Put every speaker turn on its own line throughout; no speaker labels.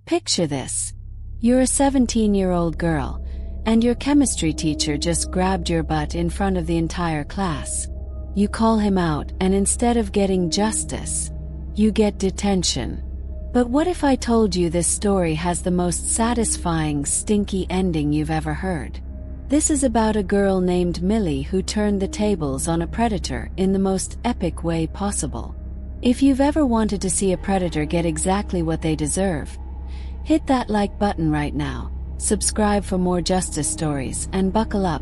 Picture this. You're a 17-year-old girl, and your chemistry teacher just grabbed your butt in front of the entire class. You call him out, and instead of getting justice, you get detention. But what if I told you this story has the most satisfying, stinky ending you've ever heard? This is about a girl named Millie who turned the tables on a predator in the most epic way possible. If you've ever wanted to see a predator get exactly what they deserve, hit that like button right now, subscribe for more justice stories, and buckle up,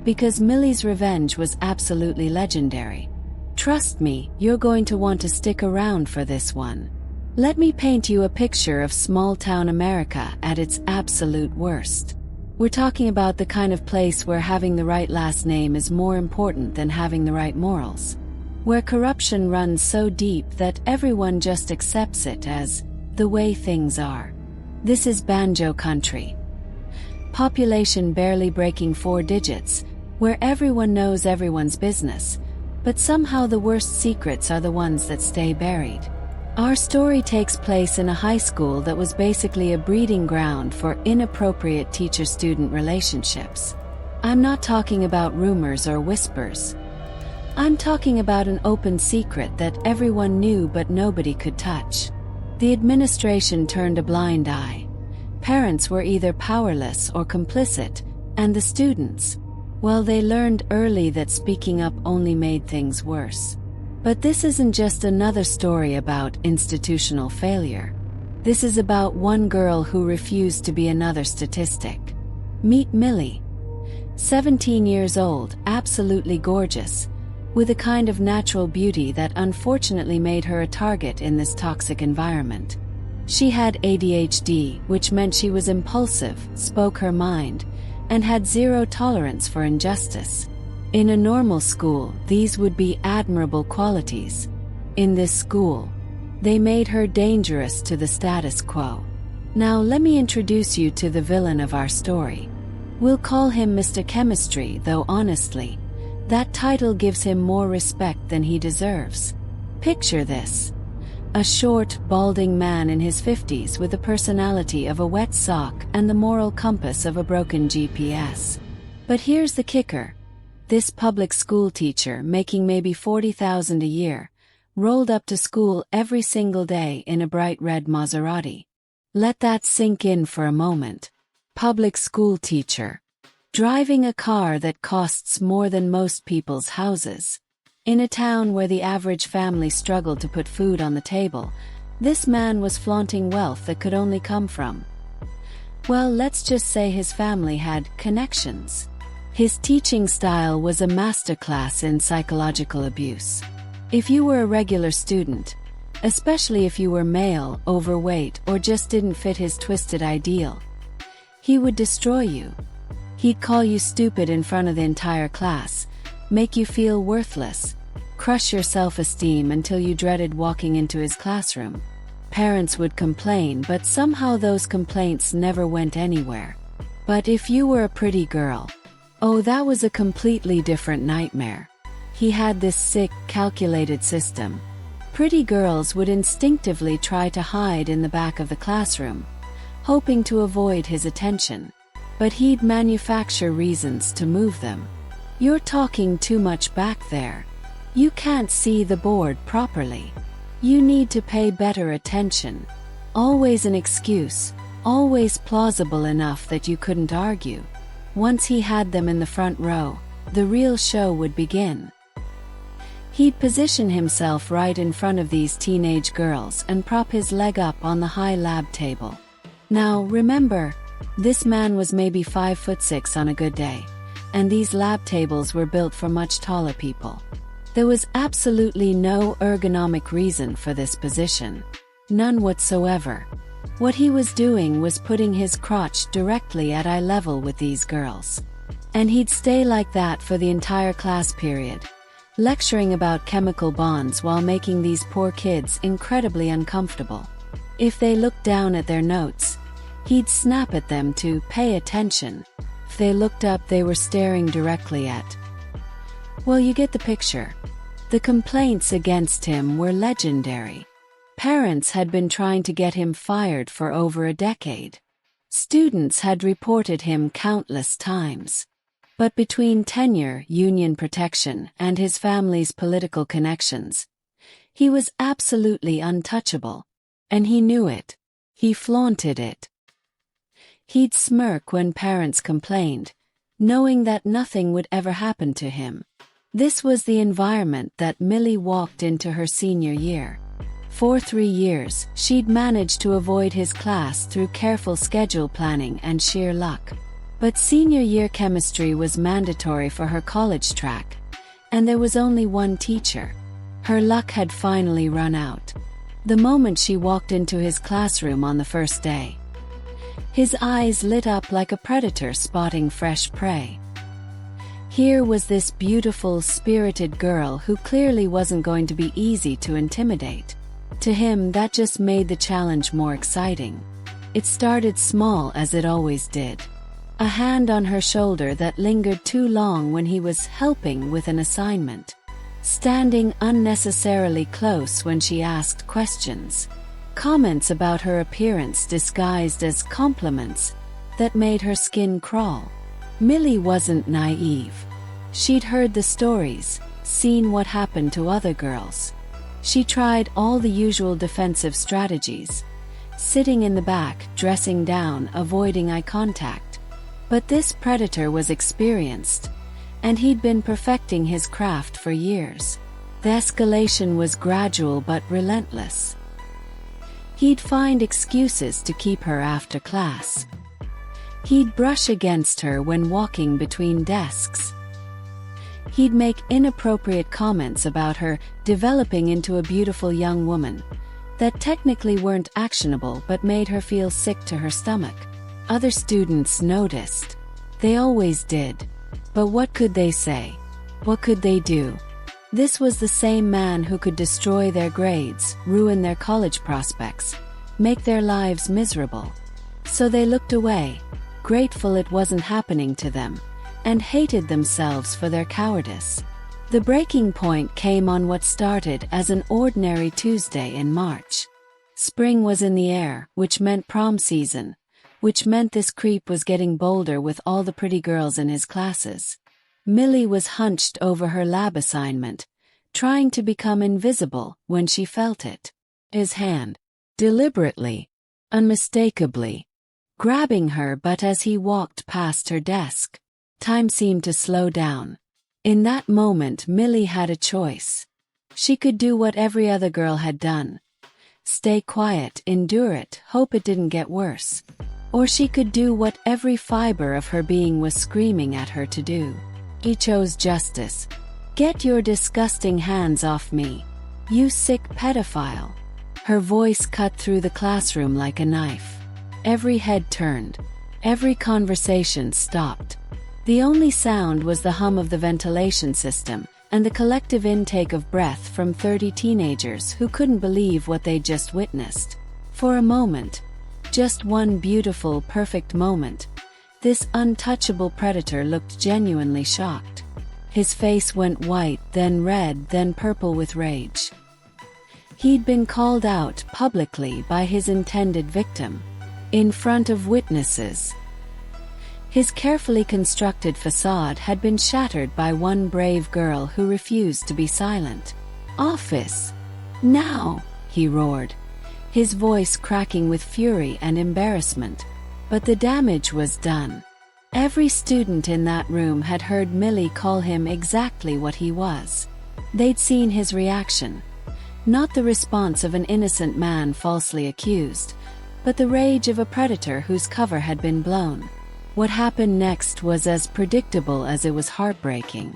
because Millie's revenge was absolutely legendary. Trust me, you're going to want to stick around for this one. Let me paint you a picture of small-town America at its absolute worst. We're talking about the kind of place where having the right last name is more important than having the right morals. Where corruption runs so deep that everyone just accepts it as the way things are. This is banjo country. Population barely breaking 4 digits, where everyone knows everyone's business, but somehow the worst secrets are the ones that stay buried. Our story takes place in a high school that was basically a breeding ground for inappropriate teacher-student relationships. I'm not talking about rumors or whispers. I'm talking about an open secret that everyone knew but nobody could touch. The administration turned a blind eye. Parents were either powerless or complicit, and the students, well, they learned early that speaking up only made things worse. But this isn't just another story about institutional failure. This is about one girl who refused to be another statistic. Meet Millie. 17 years old, absolutely gorgeous, with a kind of natural beauty that unfortunately made her a target in this toxic environment. She had ADHD, which meant she was impulsive, spoke her mind, and had zero tolerance for injustice. In a normal school, these would be admirable qualities. In this school, they made her dangerous to the status quo. Now let me introduce you to the villain of our story. We'll call him Mr. Chemistry, though honestly, that title gives him more respect than he deserves. Picture this. A short, balding man in his 50s with the personality of a wet sock and the moral compass of a broken GPS. But here's the kicker. This public school teacher, making maybe $40,000 a year, rolled up to school every single day in a bright red Maserati. Let that sink in for a moment. Public school teacher. Driving a car that costs more than most people's houses. In a town where the average family struggled to put food on the table, this man was flaunting wealth that could only come from, well, let's just say his family had connections. His teaching style was a masterclass in psychological abuse. If you were a regular student, especially if you were male, overweight, or just didn't fit his twisted ideal, he would destroy you. He'd call you stupid in front of the entire class, make you feel worthless, crush your self-esteem until you dreaded walking into his classroom. Parents would complain, but somehow those complaints never went anywhere. But if you were a pretty girl, oh, that was a completely different nightmare. He had this sick, calculated system. Pretty girls would instinctively try to hide in the back of the classroom, hoping to avoid his attention. But he'd manufacture reasons to move them. You're talking too much back there. You can't see the board properly. You need to pay better attention. Always an excuse, always plausible enough that you couldn't argue. Once he had them in the front row, the real show would begin. He'd position himself right in front of these teenage girls and prop his leg up on the high lab table. Now, remember, this man was maybe 5'6" on a good day, and these lab tables were built for much taller people. There was absolutely no ergonomic reason for this position. None whatsoever. What he was doing was putting his crotch directly at eye level with these girls. And he'd stay like that for the entire class period, lecturing about chemical bonds while making these poor kids incredibly uncomfortable. If they looked down at their notes, he'd snap at them to pay attention. If they looked up, they were staring directly at. Well, you get the picture. The complaints against him were legendary. Parents had been trying to get him fired for over a decade. Students had reported him countless times. But between tenure, union protection, and his family's political connections, he was absolutely untouchable. And he knew it. He flaunted it. He'd smirk when parents complained, knowing that nothing would ever happen to him. This was the environment that Millie walked into her senior year. For 3 years, she'd managed to avoid his class through careful schedule planning and sheer luck. But senior year chemistry was mandatory for her college track, and there was only one teacher. Her luck had finally run out. The moment she walked into his classroom on the first day, his eyes lit up like a predator spotting fresh prey. Here was this beautiful, spirited girl who clearly wasn't going to be easy to intimidate. To him, that just made the challenge more exciting. It started small, as it always did. A hand on her shoulder that lingered too long when he was helping with an assignment. Standing unnecessarily close when she asked questions. Comments about her appearance disguised as compliments that made her skin crawl. Millie wasn't naive. She'd heard the stories, seen what happened to other girls. She tried all the usual defensive strategies. Sitting in the back, dressing down, avoiding eye contact. But this predator was experienced, and he'd been perfecting his craft for years. The escalation was gradual but relentless. He'd find excuses to keep her after class. He'd brush against her when walking between desks. He'd make inappropriate comments about her developing into a beautiful young woman that technically weren't actionable but made her feel sick to her stomach. Other students noticed. They always did. But what could they say? What could they do? This was the same man who could destroy their grades, ruin their college prospects, make their lives miserable. So they looked away, grateful it wasn't happening to them, and hated themselves for their cowardice. The breaking point came on what started as an ordinary Tuesday in March. Spring was in the air, which meant prom season, which meant this creep was getting bolder with all the pretty girls in his classes. Millie was hunched over her lab assignment, trying to become invisible when she felt it. His hand, deliberately, unmistakably, grabbing her, but as he walked past her desk, time seemed to slow down. In that moment, Millie had a choice. She could do what every other girl had done. Stay quiet, endure it, hope it didn't get worse. Or she could do what every fiber of her being was screaming at her to do. He chose justice. Get your disgusting hands off me, you sick pedophile. Her voice cut through the classroom like a knife. Every head turned. Every conversation stopped. The only sound was the hum of the ventilation system and the collective intake of breath from 30 teenagers who couldn't believe what they'd just witnessed. For a moment, just one beautiful, perfect moment, this untouchable predator looked genuinely shocked. His face went white, then red, then purple with rage. He'd been called out publicly by his intended victim, in front of witnesses. His carefully constructed facade had been shattered by one brave girl who refused to be silent. "Office! Now!" he roared, his voice cracking with fury and embarrassment. But the damage was done. Every student in that room had heard Millie call him exactly what he was. They'd seen his reaction. Not the response of an innocent man falsely accused, but the rage of a predator whose cover had been blown. What happened next was as predictable as it was heartbreaking.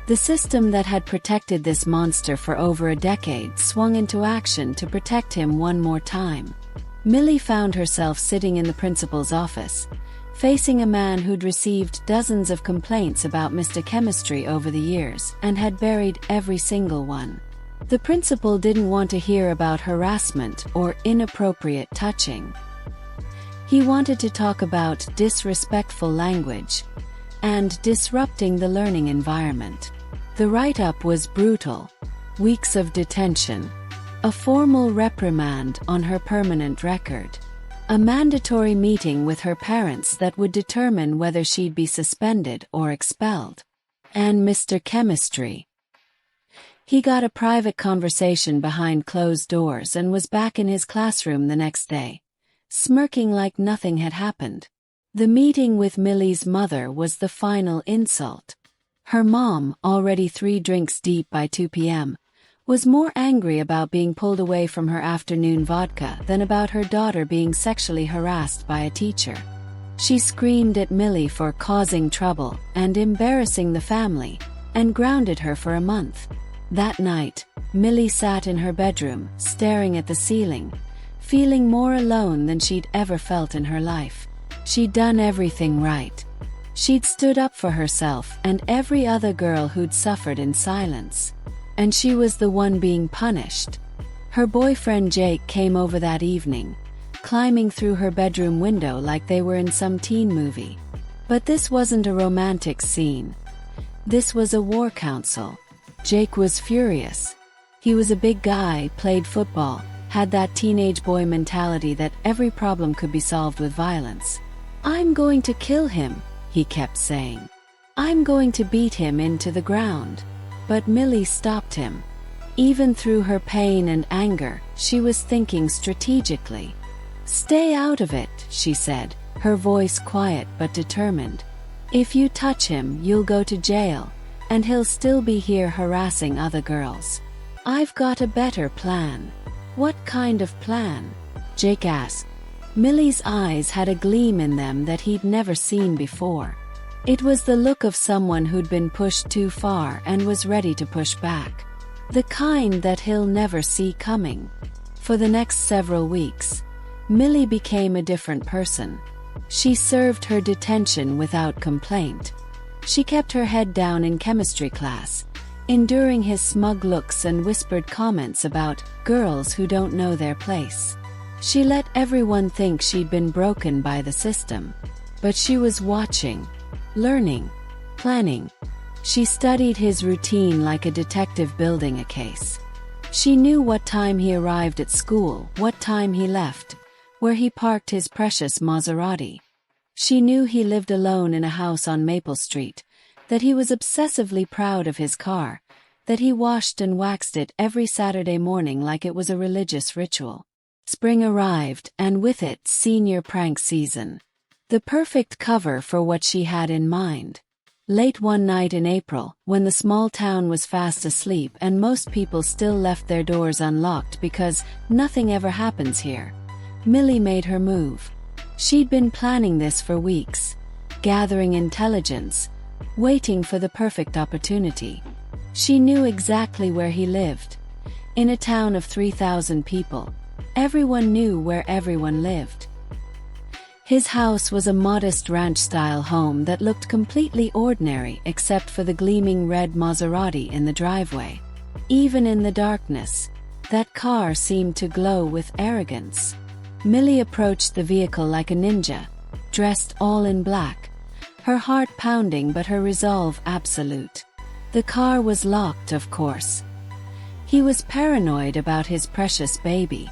The system that had protected this monster for over a decade swung into action to protect him one more time. Millie found herself sitting in the principal's office, facing a man who'd received dozens of complaints about Mr. Chemistry over the years and had buried every single one. The principal didn't want to hear about harassment or inappropriate touching. He wanted to talk about disrespectful language and disrupting the learning environment. The write-up was brutal. Weeks of detention, A formal reprimand on her permanent record. A mandatory meeting with her parents that would determine whether she'd be suspended or expelled. And Mr. Chemistry. He got a private conversation behind closed doors and was back in his classroom the next day, smirking like nothing had happened. The meeting with Millie's mother was the final insult. Her mom, already 3 drinks deep by 2 p.m., was more angry about being pulled away from her afternoon vodka than about her daughter being sexually harassed by a teacher. She screamed at Millie for causing trouble and embarrassing the family, and grounded her for a month. That night, Millie sat in her bedroom, staring at the ceiling, feeling more alone than she'd ever felt in her life. She'd done everything right. She'd stood up for herself and every other girl who'd suffered in silence. And she was the one being punished. Her boyfriend Jake came over that evening, climbing through her bedroom window like they were in some teen movie. But this wasn't a romantic scene. This was a war council. Jake was furious. He was a big guy, played football, had that teenage boy mentality that every problem could be solved with violence. "I'm going to kill him," he kept saying. "I'm going to beat him into the ground." But Millie stopped him. Even through her pain and anger, she was thinking strategically. "Stay out of it," she said, her voice quiet but determined. "If you touch him, you'll go to jail, and he'll still be here harassing other girls. I've got a better plan." "What kind of plan?" Jake asked. Millie's eyes had a gleam in them that he'd never seen before. It was the look of someone who'd been pushed too far and was ready to push back. The kind that he'll never see coming. For the next several weeks, Millie became a different person. She served her detention without complaint. She kept her head down in chemistry class, enduring his smug looks and whispered comments about girls who don't know their place. She let everyone think she'd been broken by the system. But she was watching, learning, planning. She studied his routine like a detective building a case. She knew what time he arrived at school, what time he left, where he parked his precious Maserati. She knew he lived alone in a house on Maple Street, that he was obsessively proud of his car, that he washed and waxed it every Saturday morning like it was a religious ritual. Spring arrived, and with it, senior prank season. The perfect cover for what she had in mind. Late one night in April, when the small town was fast asleep and most people still left their doors unlocked because nothing ever happens here, Millie made her move. She'd been planning this for weeks, gathering intelligence, waiting for the perfect opportunity. She knew exactly where he lived. In a town of 3,000 people, everyone knew where everyone lived. His house was a modest ranch-style home that looked completely ordinary except for the gleaming red Maserati in the driveway. Even in the darkness, that car seemed to glow with arrogance. Millie approached the vehicle like a ninja, dressed all in black, her heart pounding but her resolve absolute. The car was locked, of course. He was paranoid about his precious baby.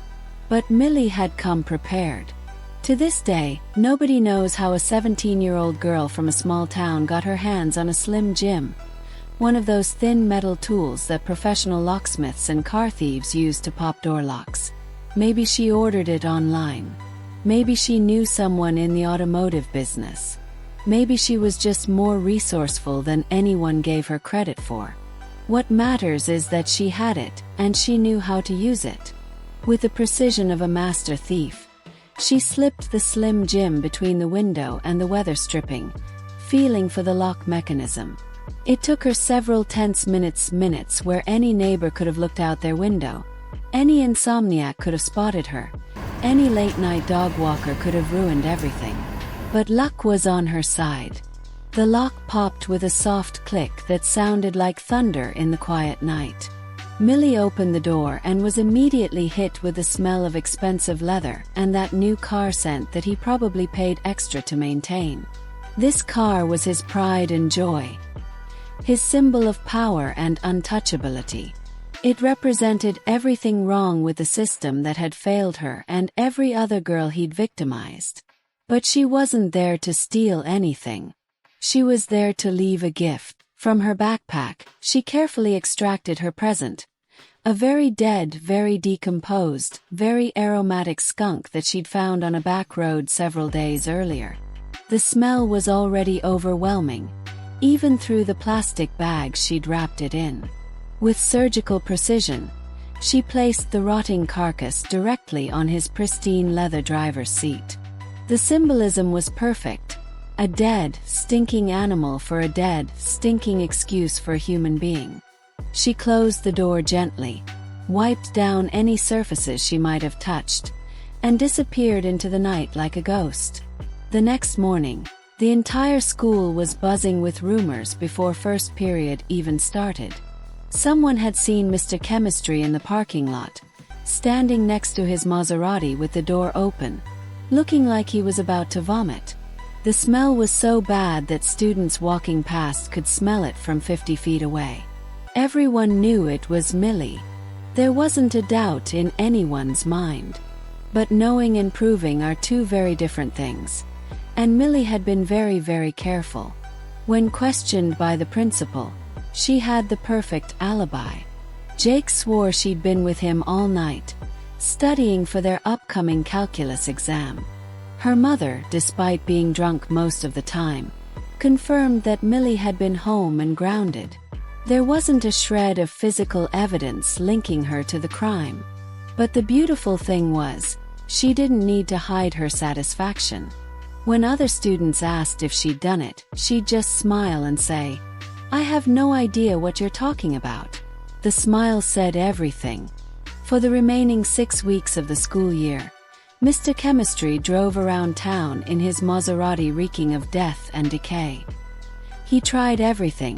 But Millie had come prepared. To this day, nobody knows how a 17-year-old girl from a small town got her hands on a slim Jim, one of those thin metal tools that professional locksmiths and car thieves use to pop door locks. Maybe she ordered it online. Maybe she knew someone in the automotive business. Maybe she was just more resourceful than anyone gave her credit for. What matters is that she had it, and she knew how to use it. With the precision of a master thief, she slipped the slim Jim between the window and the weather stripping, feeling for the lock mechanism. It took her several tense minutes where any neighbor could have looked out their window. Any insomniac could have spotted her. Any late-night dog walker could have ruined everything. But luck was on her side. The lock popped with a soft click that sounded like thunder in the quiet night. Millie opened the door and was immediately hit with the smell of expensive leather and that new car scent that he probably paid extra to maintain. This car was his pride and joy, his symbol of power and untouchability. It represented everything wrong with the system that had failed her and every other girl he'd victimized. But she wasn't there to steal anything. She was there to leave a gift. From her backpack, she carefully extracted her present. A very dead, very decomposed, very aromatic skunk that she'd found on a back road several days earlier. The smell was already overwhelming, even through the plastic bag she'd wrapped it in. With surgical precision, she placed the rotting carcass directly on his pristine leather driver's seat. The symbolism was perfect. A dead, stinking animal for a dead, stinking excuse for a human being. She closed the door gently, wiped down any surfaces she might have touched, and disappeared into the night like a ghost. The next morning, the entire school was buzzing with rumors before first period even started. Someone had seen Mr. Chemistry in the parking lot, standing next to his Maserati with the door open, looking like he was about to vomit. The smell was so bad that students walking past could smell it from 50 feet away. Everyone knew it was Millie. There wasn't a doubt in anyone's mind. But knowing and proving are two very different things. And Millie had been very, very careful. When questioned by the principal, she had the perfect alibi. Jake swore she'd been with him all night, studying for their upcoming calculus exam. Her mother, despite being drunk most of the time, confirmed that Millie had been home and grounded. There wasn't a shred of physical evidence linking her to the crime. But the beautiful thing was, she didn't need to hide her satisfaction. When other students asked if she'd done it, she'd just smile and say, "I have no idea what you're talking about." The smile said everything. For the remaining 6 weeks of the school year, Mr. Chemistry drove around town in his Maserati reeking of death and decay. He tried everything: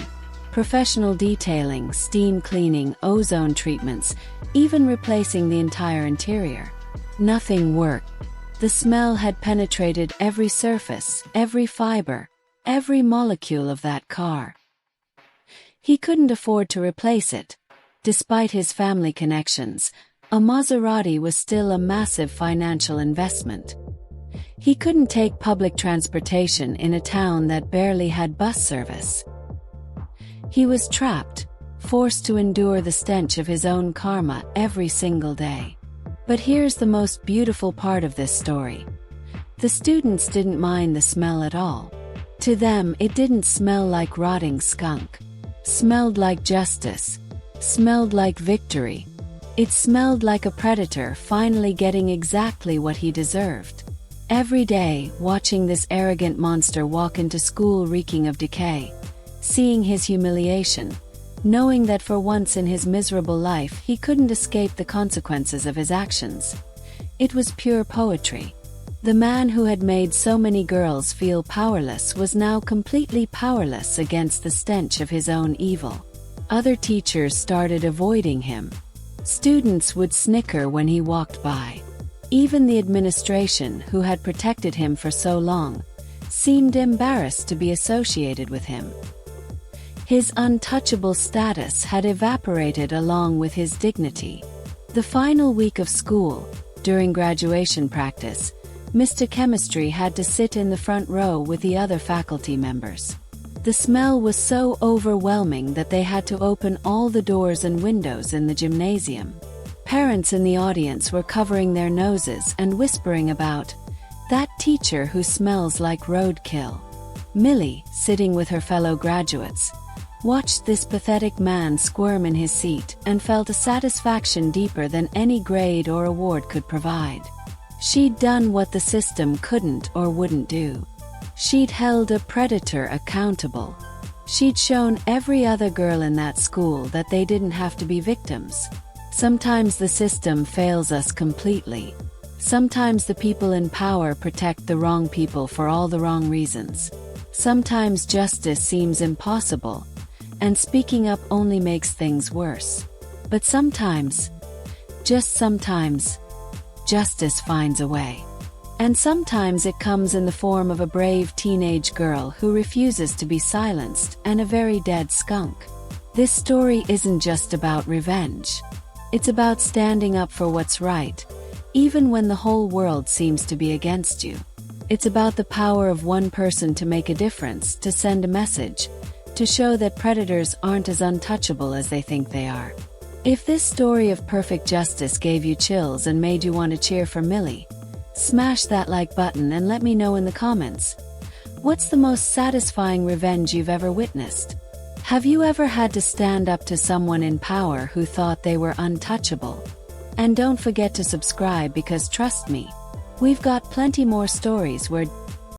professional detailing, steam cleaning, ozone treatments, even replacing the entire interior. Nothing worked. The smell had penetrated every surface, every fiber, every molecule of that car. He couldn't afford to replace it. Despite his family connections, a Maserati was still a massive financial investment. He couldn't take public transportation in a town that barely had bus service. He was trapped, forced to endure the stench of his own karma every single day. But here's the most beautiful part of this story. The students didn't mind the smell at all. To them, it didn't smell like rotting skunk. Smelled like justice. Smelled like victory. It smelled like a predator finally getting exactly what he deserved. Every day, watching this arrogant monster walk into school reeking of decay, seeing his humiliation, knowing that for once in his miserable life he couldn't escape the consequences of his actions. It was pure poetry. The man who had made so many girls feel powerless was now completely powerless against the stench of his own evil. Other teachers started avoiding him. Students would snicker when he walked by. Even the administration, who had protected him for so long, seemed embarrassed to be associated with him. His untouchable status had evaporated along with his dignity. The final week of school, during graduation practice, Mr. Chemistry had to sit in the front row with the other faculty members. The smell was so overwhelming that they had to open all the doors and windows in the gymnasium. Parents in the audience were covering their noses and whispering about that teacher who smells like roadkill. Millie, sitting with her fellow graduates, watched this pathetic man squirm in his seat and felt a satisfaction deeper than any grade or award could provide. She'd done what the system couldn't or wouldn't do. She'd held a predator accountable. She'd shown every other girl in that school that they didn't have to be victims. Sometimes the system fails us completely. Sometimes the people in power protect the wrong people for all the wrong reasons. Sometimes justice seems impossible, and speaking up only makes things worse. But sometimes, just sometimes, justice finds a way. And sometimes it comes in the form of a brave teenage girl who refuses to be silenced and a very dead skunk. This story isn't just about revenge. It's about standing up for what's right, even when the whole world seems to be against you. It's about the power of one person to make a difference, to send a message, to show that predators aren't as untouchable as they think they are. If this story of perfect justice gave you chills and made you want to cheer for Millie, smash that like button and let me know in the comments. What's the most satisfying revenge you've ever witnessed? Have you ever had to stand up to someone in power who thought they were untouchable? And don't forget to subscribe because trust me, we've got plenty more stories where